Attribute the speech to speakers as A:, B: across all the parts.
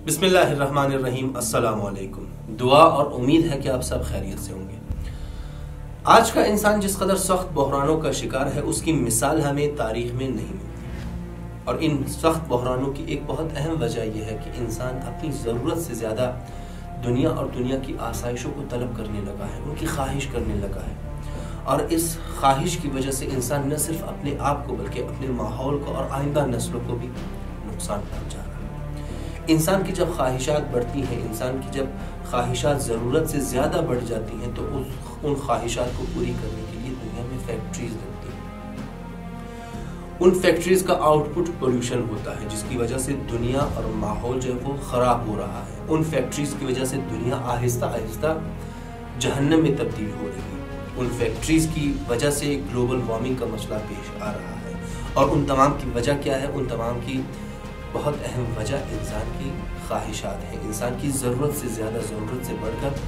A: بسم اللہ الرحمن الرحیم۔ السلام علیکم۔ دعا اور امید ہے کہ آپ سب خیریت سے ہوں گے۔ آج کا انسان جس قدر سخت بحرانوں کا شکار ہے اس کی مثال ہمیں تاریخ میں نہیں ملتی، اور ان سخت بحرانوں کی ایک بہت اہم وجہ یہ ہے کہ انسان اپنی ضرورت سے زیادہ دنیا اور دنیا کی آسائشوں کو طلب کرنے لگا ہے، ان کی خواہش کرنے لگا ہے، اور اس خواہش کی وجہ سے انسان نہ صرف اپنے آپ کو بلکہ اپنے ماحول کو اور آئندہ نسلوں کو بھی نقصان پہنچا رہا ہے۔ انسان کی جب خواہشات بڑھتی ہیں، انسان کی جب خواہشات ضرورت سے زیادہ بڑھ جاتی ہیں تو ان خواہشات کو پوری کرنے کے لیے دنیا میں فیکٹریز لگتی ہیں۔ ان فیکٹریز کا آؤٹ پٹ پولوشن ہوتا ہے، جس کی وجہ سے دنیا اور ماحول جو ہے وہ خراب ہو رہا ہے۔ ان فیکٹریز کی وجہ سے دنیا آہستہ آہستہ جہنم میں تبدیل ہو رہی ہے۔ ان فیکٹریز کی وجہ سے گلوبل وارمنگ کا مسئلہ پیش آ رہا ہے، اور ان تمام کی وجہ کیا ہے؟ ان تمام کی بہت اہم وجہ انسان کی خواہشات ہیں، انسان کی ضرورت سے زیادہ، ضرورت سے بڑھ کر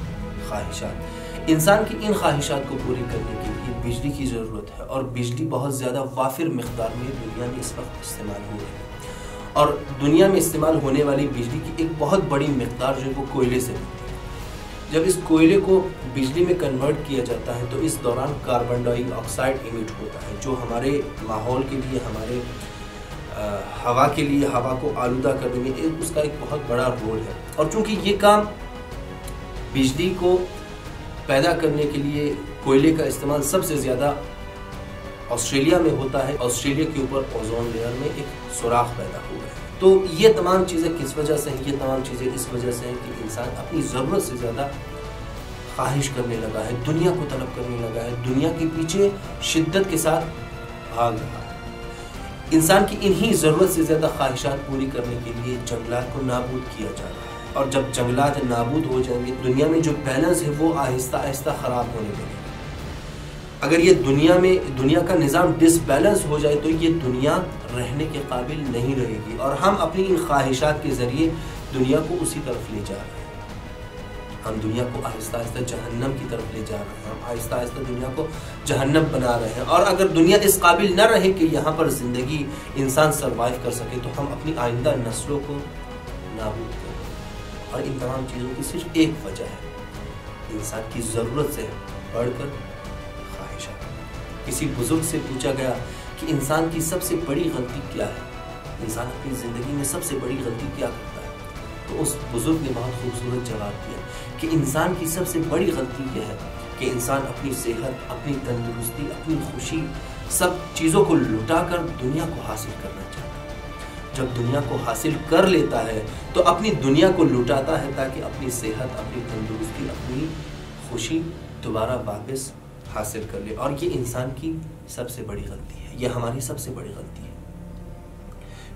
A: خواہشات۔ انسان کی ان خواہشات کو پوری کرنے کے لیے بجلی کی ضرورت ہے، اور بجلی بہت زیادہ وافر مقدار میں دنیا میں اس وقت استعمال ہو رہی ہے، اور دنیا میں استعمال ہونے والی بجلی کی ایک بہت بڑی مقدار جو ہے وہ کوئلے سے ملتی ہے۔ جب اس کوئلے کو بجلی میں کنورٹ کیا جاتا ہے تو اس دوران کاربن ڈائی آکسائڈ ایمٹ ہوتا ہے، جو ہمارے ماحول کے لیے، ہمارے ہوا کے لیے، ہوا کو آلودہ کرنے میں اس کا ایک بہت بڑا رول ہے۔ اور چونکہ یہ کام بجلی کو پیدا کرنے کے لیے کوئلے کا استعمال سب سے زیادہ آسٹریلیا میں ہوتا ہے، آسٹریلیا کے اوپر اوزون لیئر میں ایک سوراخ پیدا ہوا ہے۔ تو یہ تمام چیزیں کس وجہ سے ہیں؟ یہ تمام چیزیں اس وجہ سے ہیں کہ انسان اپنی ضرورت سے زیادہ خواہش کرنے لگا ہے، دنیا کو طلب کرنے لگا ہے، دنیا کے پیچھے شدت کے ساتھ بھاگ رہا ہے۔ انسان کی انہی ضرورت سے زیادہ خواہشات پوری کرنے کے لیے جنگلات کو نابود کیا جا رہا ہے، اور جب جنگلات نابود ہو جائیں گے دنیا میں جو بیلنس ہے وہ آہستہ آہستہ خراب ہونے لگے گا۔ اگر یہ دنیا کا نظام ڈس بیلنس ہو جائے تو یہ دنیا رہنے کے قابل نہیں رہے گی، اور ہم اپنی ان خواہشات کے ذریعے دنیا کو اسی طرف لے جا رہے ہیں۔ ہم دنیا کو آہستہ آہستہ جہنم کی طرف لے جا رہے ہیں، ہم آہستہ آہستہ دنیا کو جہنم بنا رہے ہیں، اور اگر دنیا اس قابل نہ رہے کہ یہاں پر زندگی انسان سروائیو کر سکے تو ہم اپنی آئندہ نسلوں کو نابود کر رہے ہیں۔ اور ان تمام چیزوں کی صرف ایک وجہ ہے، انسان کی ضرورت سے بڑھ کر خواہشات۔ کسی بزرگ سے پوچھا گیا کہ انسان کی سب سے بڑی غلطی کیا ہے، انسان اپنی زندگی میں سب سے بڑی غلطی کیا کرتا ہے، تو اس بزرگ نے بہت خوبصورت جواب دیا کہ انسان کی سب سے بڑی غلطی یہ ہے کہ انسان اپنی صحت، اپنی تندرستی، اپنی خوشی، سب چیزوں کو لٹا کر دنیا کو حاصل کرنا چاہتا ہے۔ جب دنیا کو حاصل کر لیتا ہے تو اپنی دنیا کو لٹاتا ہے تاکہ اپنی صحت، اپنی تندرستی، اپنی خوشی دوبارہ واپس حاصل کر لے، اور یہ انسان کی سب سے بڑی غلطی ہے، یہ ہماری سب سے بڑی غلطی ہے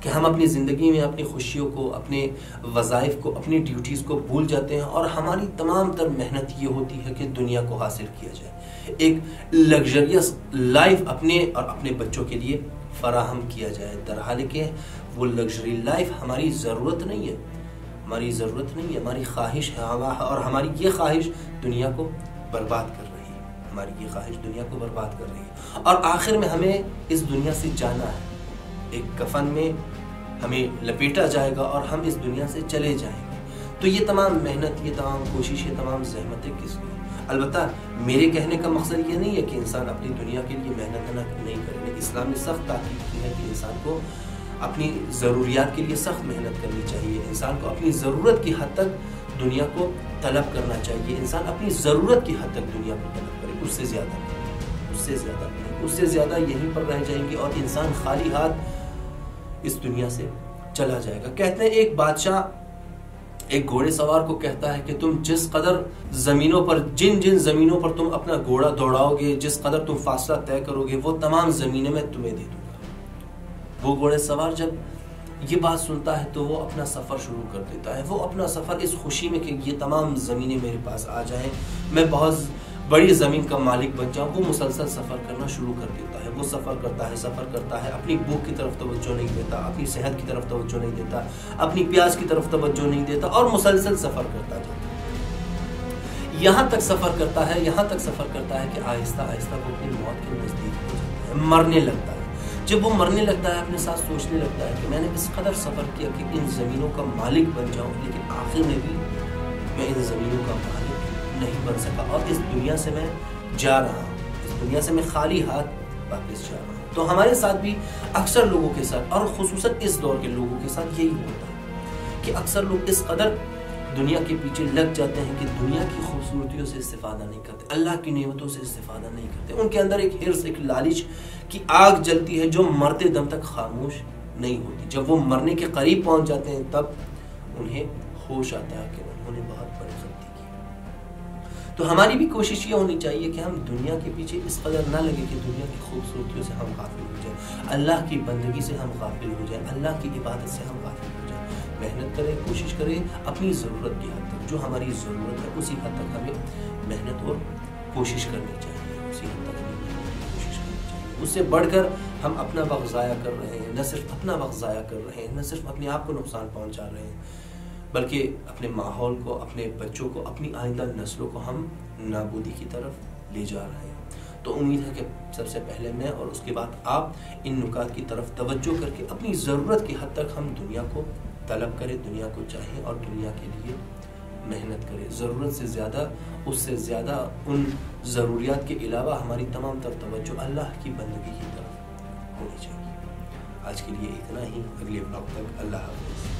A: کہ ہم اپنی زندگی میں اپنی خوشیوں کو، اپنے وظائف کو، اپنی ڈیوٹیز کو بھول جاتے ہیں، اور ہماری تمام تر محنت یہ ہوتی ہے کہ دنیا کو حاصل کیا جائے، ایک لگژریس لائف اپنے اور اپنے بچوں کے لیے فراہم کیا جائے، درحال کہ وہ لگژری لائف ہماری ضرورت نہیں ہے، ہماری ضرورت نہیں ہے، ہماری خواہش ہے، اور ہماری یہ خواہش دنیا کو برباد کر رہی ہے، ہماری یہ خواہش دنیا کو برباد کر رہی ہے، اور آخر میں ہمیں اس دنیا سے جانا ہے، ایک کفن میں ہمیں لپیٹا جائے گا اور ہم اس دنیا سے چلے جائیں گے۔ تو یہ تمام محنت، یہ تمام کوشش، یہ تمام زحمتیں کس لیے؟ البتہ میرے کہنے کا مقصد یہ نہیں ہے کہ انسان اپنی دنیا کے لیے محنت نہیں کرے۔ اسلام نے سخت تاکید کی ہے کہ انسان کو اپنی ضروریات کے لیے سخت محنت کرنی چاہیے، انسان کو اپنی ضرورت کی حد تک دنیا کو طلب کرنا چاہیے، انسان اپنی ضرورت کی حد تک دنیا کو طلب کرے، اس سے زیادہ نہیں، اس سے زیادہ یہیں پر رہ جائیں گے، اور انسان خالی ہاتھ اس دنیا سے چلا جائے گا۔ کہتے ہیں ایک بادشاہ ایک گھوڑے سوار کو کہتا ہے کہ تم جس قدر زمینوں پر، جن زمینوں پر تم اپنا گھوڑا دوڑاؤ گے، جس قدر تم فاصلہ طے کرو گے، وہ تمام زمینیں میں تمہیں دے دوں گا۔ وہ گھوڑے سوار جب یہ بات سنتا ہے تو وہ اپنا سفر شروع کر دیتا ہے، وہ اپنا سفر اس خوشی میں کہ یہ تمام زمینیں میرے پاس آ جائیں، میں بہت بڑی زمین کا مالک بن جاؤں، وہ مسلسل سفر کرنا شروع کر دیتا ہے۔ وہ سفر کرتا ہے، اپنی بھوک کی طرف توجہ نہیں دیتا، اپنی صحت کی طرف توجہ نہیں دیتا، اپنی پیاس کی طرف توجہ نہیں دیتا، اور مسلسل سفر کرتا جاتا ہے۔ یہاں تک سفر کرتا ہے کہ آہستہ آہستہ وہ اپنی موت کے نزدیک ہو جاتا ہے، مرنے لگتا ہے۔ جب وہ مرنے لگتا ہے اپنے ساتھ سوچنے لگتا ہے کہ میں نے اس قدر سفر کیا کہ ان زمینوں کا مالک بن جاؤں، لیکن آخر میں بھی میں ان زمینوں کا مالک نہیں بن سکا اور اس دنیا سے میں جا رہا ہوں، اس دنیا سے میں خالی ہاتھ واپس جا رہا ہوں۔ تو ہمارے ساتھ بھی اکثر لوگوں کے ساتھ، اور خصوصاً اس دور کے لوگوں کے ساتھ یہی ہوتا ہے کہ اکثر لوگ اس قدر دنیا کے پیچھے لگ جاتے ہیں کہ دنیا کی خوبصورتیوں سے استفادہ نہیں کرتے، اللہ کی نعمتوں سے استفادہ نہیں کرتے۔ ان کے اندر ایک حرص، ایک لالچ کی آگ جلتی ہے جو مرتے دم تک خاموش نہیں ہوتی۔ جب وہ مرنے کے قریب پہنچ جاتے ہیں تب انہیں ہوش آتا ہے کہ انہوں نے بہت بڑی غلطی کی۔ تو ہماری بھی کوشش یہ ہونی چاہیے کہ ہم دنیا کے پیچھے اس قدر نہ لگے کہ دنیا کی خوبصورتیوں سے ہم غافل ہو جائیں، اللہ کی بندگی سے ہم غافل ہو جائیں، اللہ کی عبادت سے ہم غافل ہو جائیں۔ محنت کریں، کوشش کریں، اپنی ضرورت کی حد تک، جو ہماری ضرورت ہے اسی حد تک ہمیں محنت اور کوشش کرنی چاہیے، اسی حد تک ہمیں کوشش کرنی چاہیے۔ اس سے بڑھ کر ہم اپنا وقت ضائع کر رہے ہیں، نہ صرف اپنا وقت ضائع کر رہے ہیں، نہ صرف اپنے آپ کو نقصان پہنچا رہے ہیں، بلکہ اپنے ماحول کو، اپنے بچوں کو، اپنی آئندہ نسلوں کو ہم نابودی کی طرف لے جا رہے ہیں۔ تو امید ہے کہ سب سے پہلے میں اور اس کے بعد آپ ان نکات کی طرف توجہ کر کے اپنی ضرورت کی حد تک ہم دنیا کو طلب کریں، دنیا کو چاہیں اور دنیا کے لیے محنت کریں۔ ضرورت سے زیادہ، اس سے زیادہ، ان ضروریات کے علاوہ ہماری تمام تر توجہ اللہ کی بندگی کی طرف ہونی چاہیے۔ آج کے لیے اتنا ہی، اگلے بلاگ تک اللہ حافظ۔